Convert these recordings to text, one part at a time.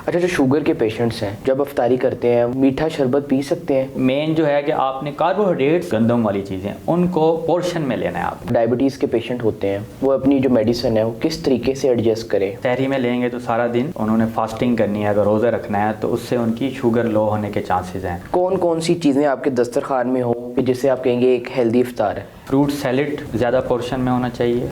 अच्छा, जो शुगर के पेशेंट्स हैं जब अफ्तारी करते हैं मीठा शरबत पी सकते हैं? मेन जो है कि आपने कार्बोहाइड्रेट्स गंदम वाली चीज़ें उनको पोर्शन में लेना है आपने। डायबिटीज़ के पेशेंट होते हैं वो अपनी जो मेडिसिन है वो किस तरीके से एडजस्ट करें? सहरी में लेंगे तो सारा दिन उन्होंने फास्टिंग करनी है, अगर रोज़ा रखना है तो उससे उनकी शुगर लो होने के चांसेस हैं। कौन कौन सी चीज़ें आपके दस्तरखान में हो कि जिससे आप कहेंगे एक हेल्दी इफ्तार है? फ्रूट सैलेड ज़्यादा पोर्शन में होना चाहिए।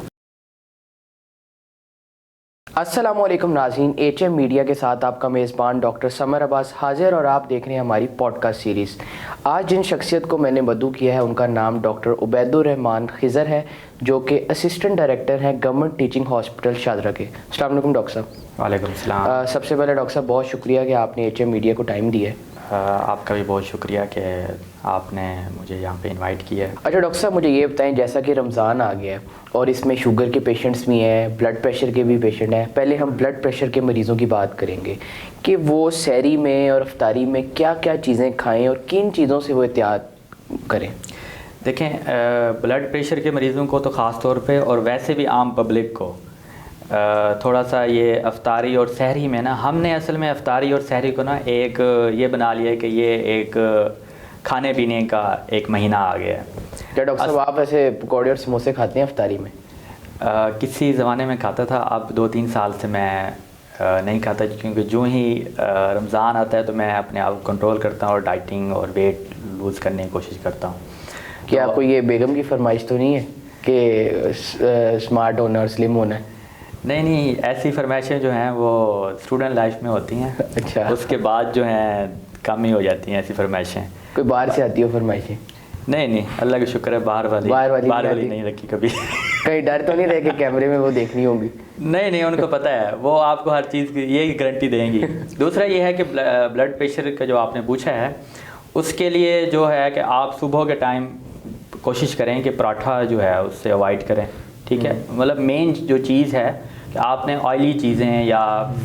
अस्सलामुअलैकुम नाज़रीन, HM मीडिया के साथ आपका मेज़बान डॉक्टर समर अब्बास हाजिर और आप देख रहे हैं हमारी पॉडकास्ट सीरीज़। आज जिन शख्सियत को मैंने मदऊ किया है उनका नाम डॉक्टर उबैदुर रहमान खिज़र है, जो कि असिस्टेंट डायरेक्टर हैं गवर्नमेंट टीचिंग हॉस्पिटल शादरा के। अस्सलाम वालेकुम डॉक्टर साहब। वालेकुम सलाम। सबसे पहले डॉक्टर साहब बहुत शुक्रिया कि आपने HM मीडिया को टाइम दिया है। आपका भी बहुत शुक्रिया कि आपने मुझे यहाँ पे इनवाइट किया है। अच्छा डॉक्टर साहब, मुझे ये बताएं, जैसा कि रमज़ान आ गया है और इसमें शुगर के पेशेंट्स भी हैं, ब्लड प्रेशर के भी पेशेंट हैं। पहले हम ब्लड प्रेशर के मरीज़ों की बात करेंगे कि वो सहरी में और अफ्तारी में क्या क्या चीज़ें खाएं और किन चीज़ों से वो एहतियात करें। देखें, ब्लड प्रेशर के मरीज़ों को तो ख़ास तौर पे और वैसे भी आम पब्लिक को थोड़ा सा ये अफ्तारी और सहरी में ना, हमने असल में अफ्तारी और सहरी को ना एक ये बना लिया है कि ये एक खाने पीने का एक महीना आ गया है। क्या डॉक्टर साहब आप ऐसे पकौड़े और समोसे खाते हैं अफ्तारी में? किसी ज़माने में खाता था, अब 2-3 साल से मैं नहीं खाता, क्योंकि जो ही रमज़ान आता है तो मैं अपने आप को कंट्रोल करता हूँ और डाइटिंग और वेट लूज़ करने की कोशिश करता हूँ। क्या कोई ये बेगम की फरमाइश तो नहीं है कि स्मार्ट होना और स्लिम होना है? नहीं, ऐसी फरमाइशें जो हैं वो स्टूडेंट लाइफ में होती हैं। अच्छा, उसके बाद जो हैं कम ही हो जाती हैं ऐसी फरमाइशें। कोई बाहर से आती हो फरमाइशें? नहीं, अल्लाह का शुक्र है, बाहर वाली नहीं रखी कभी। कहीं डर तो नहीं रहे कि कैमरे में वो देखनी होगी? नहीं, उनको पता है, वो आपको हर चीज़ की यही गारंटी देंगी। दूसरा ये है कि ब्लड प्रेशर का जो आपने पूछा है, उसके लिए जो है कि आप सुबह के टाइम कोशिश करें कि पराठा जो है उससे अवॉइड करें, ठीक है। मतलब मेन जो चीज़ है कि आपने ऑयली चीज़ें या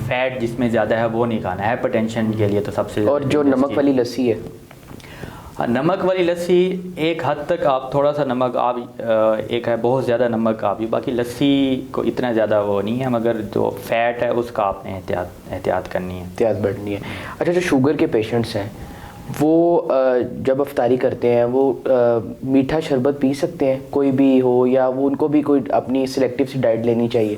फैट जिसमें ज़्यादा है वो नहीं खाना है, हाइपरटेंशन के लिए तो सबसे। और जो नमक वाली लस्सी है? हाँ, नमक वाली लस्सी एक हद तक आप थोड़ा सा नमक आप एक है, बहुत ज़्यादा नमक आप, बाकी लस्सी को इतना ज़्यादा वो नहीं है, मगर जो फैट है उसका आपने एहतियात करनी है, एहतियात बढ़नी है। अच्छा, जो शुगर के पेशेंट्स हैं वो जब अफ्तारी करते हैं वो मीठा शरबत पी सकते हैं, कोई भी हो, या वो उनको भी कोई अपनी सिलेक्टिव सी डाइट लेनी चाहिए?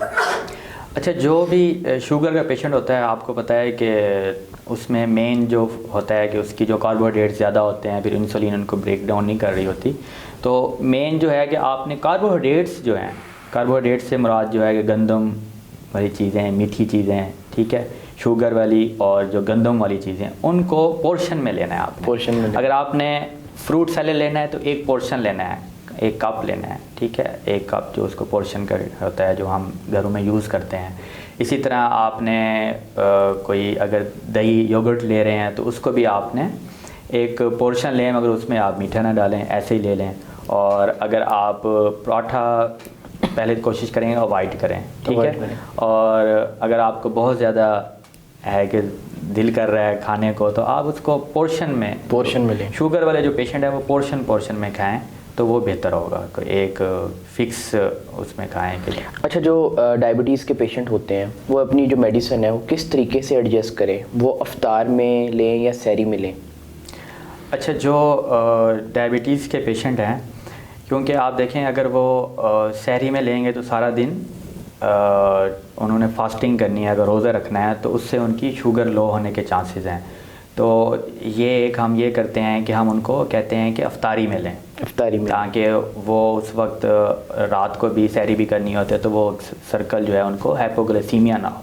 अच्छा, जो भी शुगर का पेशेंट होता है, आपको पता है कि उसमें मेन जो होता है कि उसकी जो कार्बोहाइड्रेट्स ज़्यादा होते हैं, फिर इंसुलिन उनको ब्रेक डाउन नहीं कर रही होती। तो मेन जो है कि आपने कार्बोहाइड्रेट्स जो हैं, कार्बोहाइड्रेट्स से मुराद जो है कि गंदम वाली चीज़ें, मीठी चीज़ें, ठीक है, शुगर वाली और जो गंदम वाली चीज़ें, उनको पोर्शन में लेना है आपने। पोर्शन में अगर आपने फ्रूट सैलेड लेना है तो एक पोर्शन लेना है, एक कप लेना है, ठीक है, एक कप जो उसको पोर्शन का होता है जो हम घरों में यूज़ करते हैं। इसी तरह आपने कोई अगर दही योगर्ट ले रहे हैं तो उसको भी आपने एक पोर्शन लें, मगर उसमें आप मीठा ना डालें, ऐसे ही ले लें। और अगर आप पराठा पहले कोशिश करेंगे अवॉइड करें, ठीक है। और अगर आपको बहुत ज़्यादा है कि दिल कर रहा है खाने को तो आप उसको पोर्शन में लें। शुगर वाले जो पेशेंट है वो पोर्शन में खाएं तो वो बेहतर होगा, एक फिक्स उसमें खाएं के लिए। अच्छा, जो डायबिटीज़ के पेशेंट होते हैं वो अपनी जो मेडिसिन है वो किस तरीके से एडजस्ट करें, वो अफ्तार में लें या सहरी में लें? अच्छा, जो डायबिटीज़ के पेशेंट हैं, क्योंकि आप देखें अगर वो सहरी में लेंगे तो सारा दिन उन्होंने फास्टिंग करनी है, अगर रोज़ा रखना है तो उससे उनकी शुगर लो होने के चांसेस हैं। तो ये एक हम ये करते हैं कि हम उनको कहते हैं कि अफ्तारी में लें, ताकि वो उस वक्त रात को भी सहरी भी करनी होती है तो वो सर्कल जो है उनको हाइपोग्लाइसीमिया ना हो।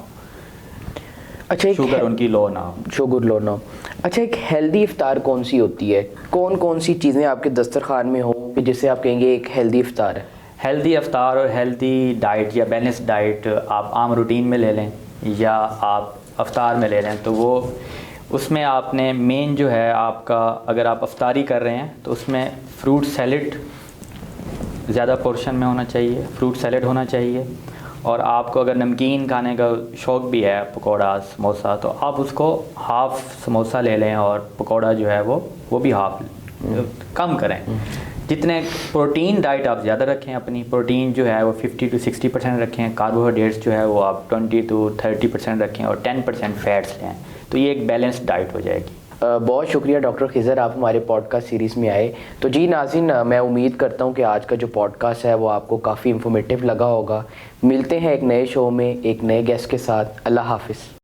अच्छा, शुगर उनकी लो ना हो। अच्छा, एक हेल्दी इफ्तार कौन सी होती है? कौन कौन सी चीज़ें आपके दस्तरखान में हो कि जिससे आप कहेंगे एक हेल्दी इफ्तार है? हेल्दी अफ्तार और हेल्दी डाइट या बैलेंस डाइट आप आम रूटीन में ले लें या आप अफ्तार में ले लें, तो वो उसमें आपने मेन जो है आपका, अगर आप अफ्तारी कर रहे हैं तो उसमें फ्रूट सैलेड ज़्यादा पोर्शन में होना चाहिए, फ्रूट सैलेड होना चाहिए। और आपको अगर नमकीन खाने का शौक़ भी है, पकौड़ा समोसा, तो आप उसको हाफ़ समोसा ले लें और पकौड़ा जो है वो भी हाफ़ कम करें। जितने प्रोटीन डाइट आप ज़्यादा रखें, अपनी प्रोटीन जो है वो 50 to 60% रखें, कार्बोहाइड्रेट्स जो है वो आप 20 to 30% रखें और 10% फैट्स लें। तो ये एक बैलेंस्ड डाइट हो जाएगी। बहुत शुक्रिया डॉक्टर खिज़र, आप हमारे पॉडकास्ट सीरीज़ में आए। तो जी नाज़रीन, मैं उम्मीद करता हूँ कि आज का जो पॉडकास्ट है वो आपको काफ़ी इन्फॉर्मेटिव लगा होगा। मिलते हैं एक नए शो में एक नए गेस्ट के साथ। अल्लाह हाफ़िज़।